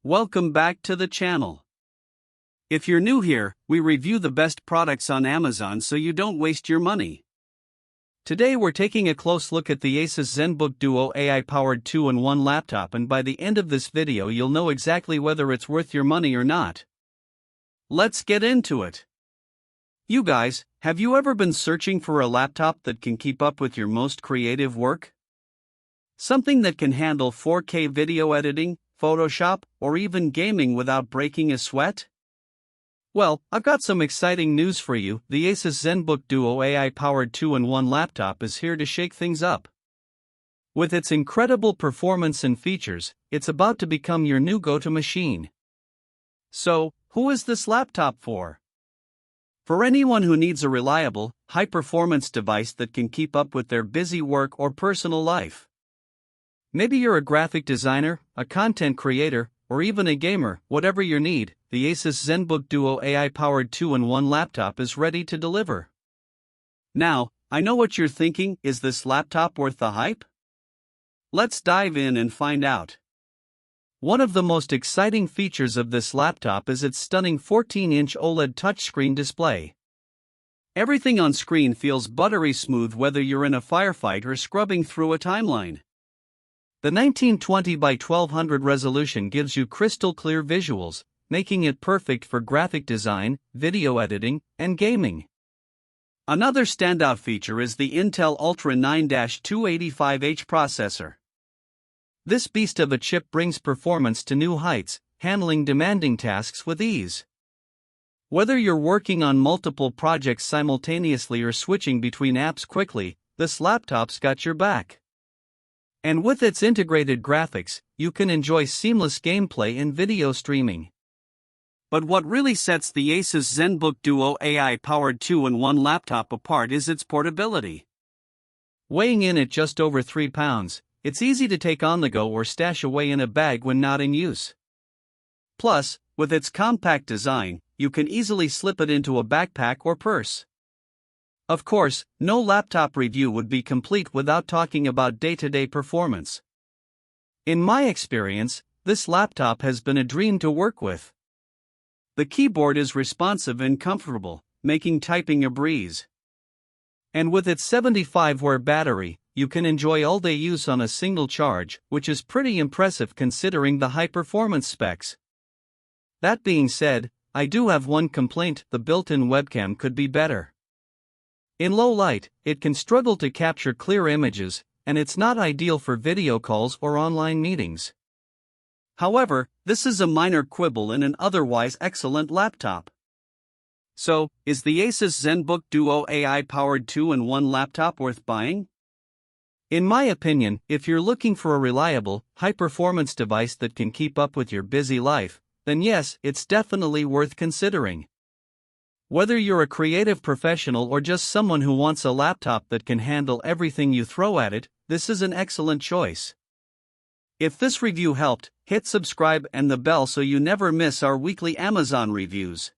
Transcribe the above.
Welcome back to the channel. If you're new here, we review the best products on Amazon so you don't waste your money. Today we're taking a close look at the Asus ZenBook Duo AI-powered 2-in-1 laptop, and by the end of this video you'll know exactly whether it's worth your money or not. Let's get into it. You guys, have you ever been searching for a laptop that can keep up with your most creative work? Something that can handle 4K video editing, Photoshop, or even gaming without breaking a sweat? Well, I've got some exciting news for you. The Asus ZenBook Duo AI-powered 2-in-1 laptop is here to shake things up. With its incredible performance and features, it's about to become your new go-to machine. So, who is this laptop for? For anyone who needs a reliable, high-performance device that can keep up with their busy work or personal life. Maybe you're a graphic designer, a content creator, or even a gamer. Whatever your need, the Asus ZenBook Duo AI-powered 2-in-1 laptop is ready to deliver. Now, I know what you're thinking, is this laptop worth the hype? Let's dive in and find out. One of the most exciting features of this laptop is its stunning 14-inch OLED touchscreen display. Everything on screen feels buttery smooth whether you're in a firefight or scrubbing through a timeline. The 1920 by 1200 resolution gives you crystal clear visuals, making it perfect for graphic design, video editing, and gaming. Another standout feature is the Intel Ultra 9-285H processor. This beast of a chip brings performance to new heights, handling demanding tasks with ease. Whether you're working on multiple projects simultaneously or switching between apps quickly, this laptop's got your back. And with its integrated graphics, you can enjoy seamless gameplay and video streaming. But what really sets the Asus ZenBook Duo AI-powered 2-in-1 laptop apart is its portability. Weighing in at just over 3 pounds, it's easy to take on the go or stash away in a bag when not in use. Plus, with its compact design, you can easily slip it into a backpack or purse. Of course, no laptop review would be complete without talking about day-to-day performance. In my experience, this laptop has been a dream to work with. The keyboard is responsive and comfortable, making typing a breeze. And with its 75-watt battery, you can enjoy all-day use on a single charge, which is pretty impressive considering the high-performance specs. That being said, I do have one complaint: the built-in webcam could be better. In low light, it can struggle to capture clear images, and it's not ideal for video calls or online meetings. However, this is a minor quibble in an otherwise excellent laptop. So, is the Asus ZenBook Duo AI-powered 2-in-1 laptop worth buying? In my opinion, if you're looking for a reliable, high-performance device that can keep up with your busy life, then yes, it's definitely worth considering. Whether you're a creative professional or just someone who wants a laptop that can handle everything you throw at it, this is an excellent choice. If this review helped, hit subscribe and the bell so you never miss our weekly Amazon reviews.